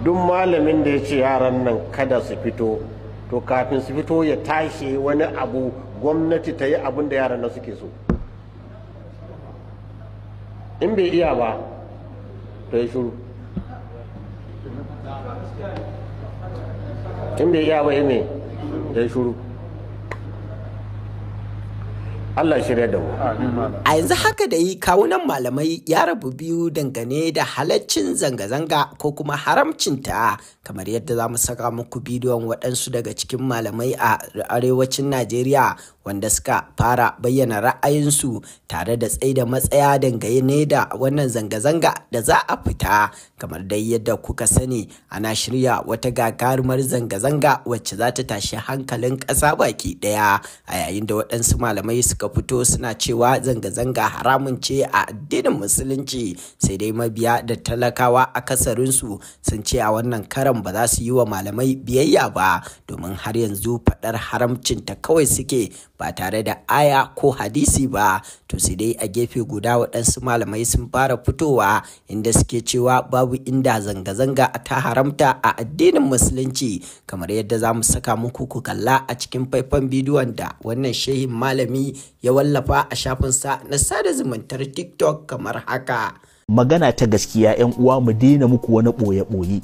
duk malamin da ya ce yaran nan kada su fito, to kafin su fito ya tashi wani abu, gwamnati ta yi abin da yaran nan suke so. In bai iya ba to ya shuru, in bai iya ba ya ne ya shuru. Allah shirya da mu. A yanzu haka da yi kawunan malamai ya rabu biyu dangane da halaccin zanga-zanga ko kuma haramcinta, kamar yadda za mu saka muku bidiyon waɗansu daga cikin malamai a arewacin Najeriya wanda suka fara bayyana ra'ayinsu tare da tsaida matsaya dangane da wannan zanga-zanga da za a fita. Kamar dai yadda kuka sani, ana shirya wata gagarumar zanga-zanga wacce za ta tashi hankalin ƙasa baki ɗaya, a yayin da waɗansu malamai suka fito suna cewa zanga-zanga haramun ce a addinin musulunci, sai dai mabiya da talakawa akasarinsu sun ce a wannan karan ba za su yi wa malamai biyayya ba, domin har yanzu faɗar haramcinta kawai suke ba tare da aya ko hadisi ba. To sai dai a gefe guda waɗansu malamai sun fara fitowa inda suke cewa babu inda zanga-zanga ta haramta a addinin musulunci, kamar yadda za mu saka muku ku kalla a cikin faifan bidiyon da wannan shehin malami ya wallafa a shafinsa na sada zumuntar TikTok kamar haka. Magana ta gaskiya 'yan uwa, mu daina muku wani ɓoye-ɓoye.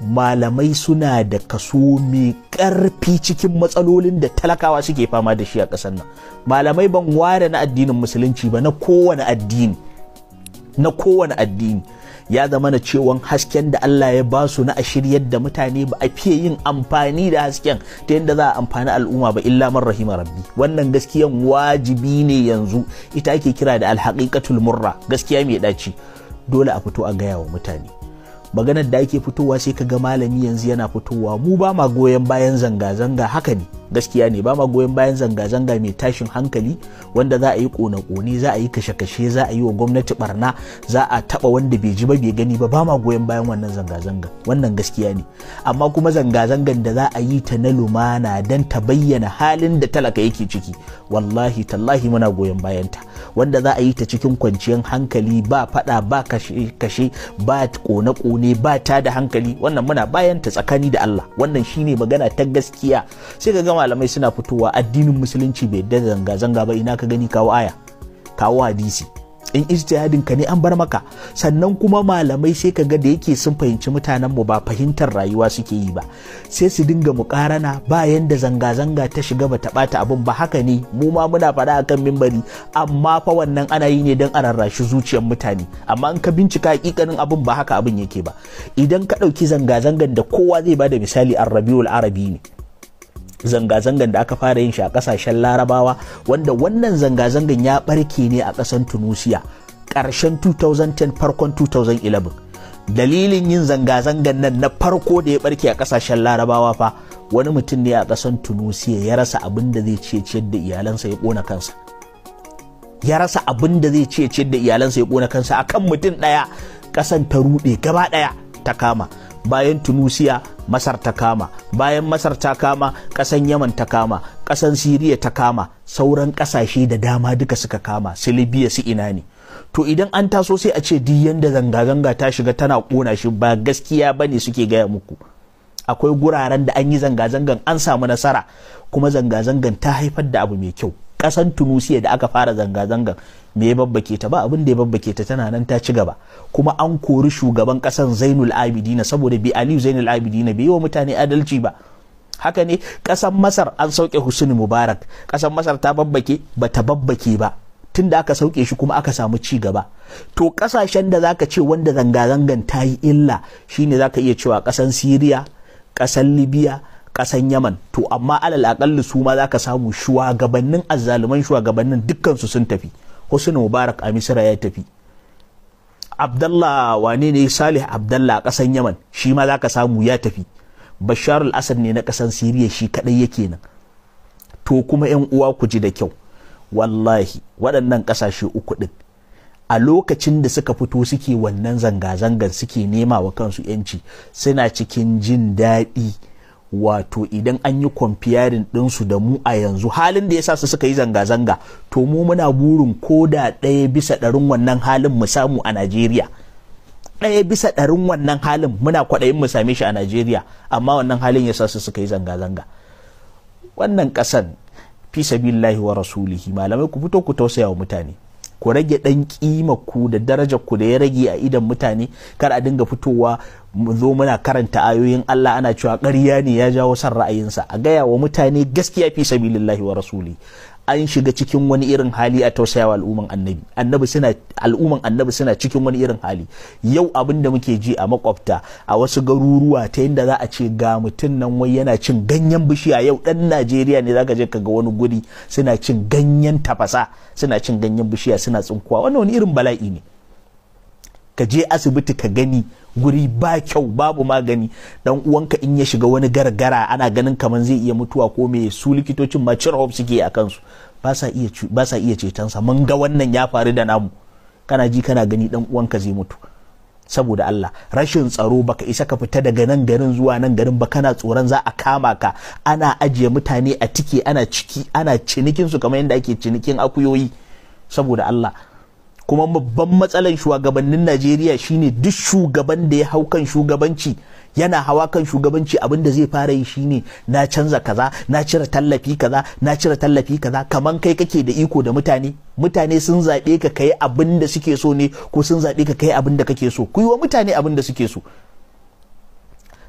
Malamai suna da kaso mai ƙarfi cikin matsalolin da talakawa suke fama da shi a ƙasar nan. Malamai ban ware na addinin musulunci ba, na kowane addini, na kowane addini. Ya zama na cewan hasken da Allah ya ba su na a shiryar da mutane, ba a fiye yin amfani da hasken ta yadda za a amfani al'umma ba, illa man rahima rabbi. Wannan gaskiyan wajibi ne yanzu, ita ake kira da alhaqiqatul murra, gaskiya mai daci. Dole a fito a gaya wa mutane. Maganar da ake fitowa sai kaga malami yanzu yana fitowa, mu ba ma goyon bayan zanga-zanga. Haka ne, gaskiya ne, ba ma goyon bayan zanga-zanga mai tashin hankali wanda za a yi kone-kone, za a yi kashe-kashe, za a yi wa gwamnati barna, za a taba wanda bai ji ba bai gani ba. Ba ma goyon bayan wannan zanga-zanga, wannan gaskiya ne. Amma kuma zanga-zangan da za a yi ta na lumana don ta bayyana halin da talaka yake ciki, wallahi tallahi muna goyon bayanta. Wanda za a yi ta cikin kwanciyar hankali, ba fada, ba kashe-kashe, ba kone-kone, ba ta da hankali, wannan muna bayan ta tsakani da Allah. Wannan shine magana ta gaskiya. Sai ka ga malamai suna fitowa, addinin musulunci bai da zanga-zanga ba, ina ka gani? Kawo aya, kawo hadisi. In ijtihadin ka ne an bar maka. Sannan kuma malamai sai ka ga da yake sun fahimci mutanen mu ba fahimtar rayuwa suke yi ba, sai su dinga muƙarana, bayan da zanga-zanga ta shiga ba ta ɓata abin ba. Haka ne, mu ma muna faɗa akan mimbari, amma fa wannan ana yi ne don a rarrashi zuciyar mutane. Amma in ka bincika hakikanin abin ba haka abin yake ba. Idan ka ɗauki zanga-zangan da kowa zai bada misali, Rabiul Arabi ne, zanga-zangan da aka fara yin shi a kasashen Larabawa, wanda wannan zanga-zangan ya barke ne a ƙasar Tunusiya ƙarshen 2010 farkon 2011. Dalilin yin zanga-zangan nan na farko da ya barke a ƙasashen Larabawa fa, wani mutum ne a ƙasar Tunusiya ya rasa abin da zai ciyar da iyalansa, ya ƙona kansa. Ya rasa abin da zai ciyar da iyalansa, ya ƙona kansa akan mutum ɗaya. Ƙasan ta ruɗe gaba ɗaya, ta kama. Bayan Tunusiya, Masar ta kama, bayan Masar ta kama, ƙasan Yaman ta kama, ƙasan Siriya ta kama, sauran ƙasashe da dama duka suka kama, su Libya su ina ne. To idan an taso sai a ce duk yanda zanga-zanga ta shiga tana ƙona shi, ba gaskiya bane suke gaya muku. Akwai guraren da an yi zanga-zangan an samu nasara, kuma zanga-zangan ta haifar da abu mai kyau. Ƙasan Tunusiya da aka fara zanga-zangan, me ya babbake ta? Ba abin da ya babbake ta, tana nan ta ci gaba. Kuma an kori shugaban ƙasan Zainul Abidin saboda bi Aliyu Zainul Abidin bai yi wa mutane adalci ba. Haka ne, ƙasan Masar an sauke Husni Mubarak, ƙasan Masar ta babbake? Ba ta babbake ba, tun da aka sauke shi kuma aka samu ci gaba. To ƙasashen da zaka ce wanda zanga-zangan ta yi illa shine zaka iya cewa ƙasan Siriya, ƙasan Libya, ƙasan Yaman. To amma alal aƙalli su ma zaka samu shugabannin azzaluman shugabannin dukkansu sun tafi. Husni Mubarak a Misra ya tafi. Abdallah wane ne, Salih Abdallah a ƙasan Yaman, shi ma zaka samu ya tafi. Bashar al-Assad ne na ƙasan Siriya, shi kadai yake nan. To kuma ƴan uwa ku ji da kyau, wallahi waɗannan ƙasashe uku ɗin a lokacin da suka fito suke wannan zanga-zangar suke nema wa kansu yanci, suna cikin jin daɗi. Wato idan an yi kwamfiyarin ɗinsu da mu a yanzu, halin da ya sa su suka yi zanga-zanga, to mu muna burin ko da 1% wannan halin mu samu a Najeriya. 1/100 wannan halin muna kwaɗayin mu same shi a Najeriya, amma wannan halin ya sa su suka yi zanga-zanga. Wannan ƙasan fi sabilillahi wa rasulihi, malamai ku fito ku tausaya wa mutane, ku rage ɗan ƙima ku da darajar ku da ya rage a idan mutane. Kar a dinga fitowa mu zo muna karanta ayoyin Allah ana cewa ƙarya ne ya jawo son ra'ayinsa. A gaya wa mutane gaskiya fi sabilillahi wa rasulihi. An shiga cikin wani irin hali a tausayawa al'umman annabi suna cikin wani irin hali. Yau abin da muke ji a makwabta a wasu garuruwa ta yadda za a ce ga mutum nan wai yana cin ganyen bishiya. Yau dan Najeriya ne zaka je ka ga wani guri suna cin ganyen tafasa, suna cin ganyen bishiya suna tsinkuwa. Wannan wani irin bala'i ne. Ka je asibiti ka gani guri ba kyau, babu magani, dan uwanka in ya shiga wani gargara ana ganin kaman zai iya mutuwa ko me, su likitocin ma cire hope suke a kansu, ba sa iya cetonsa. Mun ga wannan ya faru da namu, kana ji kana gani dan uwanka zai mutu. Saboda Allah, rashin tsaro, baka isa ka fita daga nan garin zuwa nan garin ba, kana tsoron za a kama ka. Ana ajiye mutane a tike, ana cinikin su kamar yadda ake cinikin akuyoyi. Saboda Allah. Kuma babban matsalan shugabannin Najeriya shine duk shugaban da ya hau kan shugabanci, yana hawa kan shugabanci, abin da zai fara yi shine na canza kaza, na cire tallafi kaza, na cire tallafi kaza. Kaman kai kake da iko da mutane sun zaɓe ka kai abin da suke so ne, ko sun zaɓe ka kai abin da kake so? Ku yi wa mutane abin da suke so.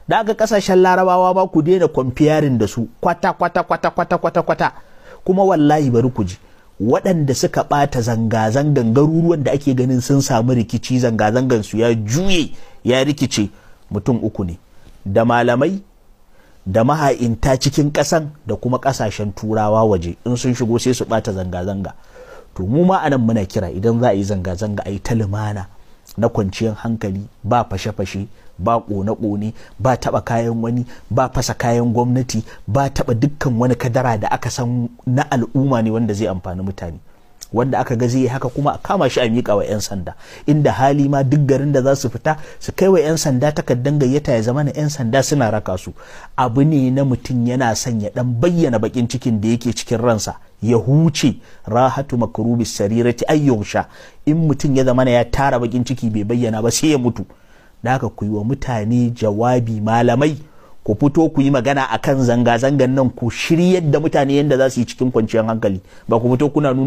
Da ga kasashen Larabawa ba ku daina comparing da su kwata. Kuma wallahi bari ku ji, waɗanda suka ɓata zanga-zangan garuruwan da ake ganin sun samu rikici, zanga-zangan su ya juye ya rikice, mutum 3 ne, da malamai, da maha'inta cikin ƙasan, da kuma ƙasashen turawa waje. In sun shigo sai su ɓata zanga-zanga. To mu ma anan muna kira, idan za a yi zanga-zanga a yi ta lumana na kwanciyar hankali, ba fashe-fashe, ba ƙone-ƙone, ba taɓa kayan wani, ba fasa kayan gwamnati, ba taɓa dukkan wani kadara da aka san na al'umma ne wanda zai amfani mutane. Wanda aka ga zai yi haka kuma a kama shi a miƙa wa 'yan sanda. Inda hali ma duk garin da za su fita su kai wa 'yan sanda takardar gayyata, ya zama na 'yan sanda suna raka su. Abu ne na mutum yana son ya ɗan bayyana baƙin cikin da yake cikin ransa, ya huce. Rahatu makrubis sarirati ayyusha. In mutum ya zama ya tara baƙin ciki bai bayyana ba sai ya mutu. Da haka ku yi wa mutane jawabi, malamai ku fito ku yi magana akan zanga-zangan nan, ku shiryar da mutane yadda za su yi cikin kwanciyar hankali, ba ku fito kuna nuna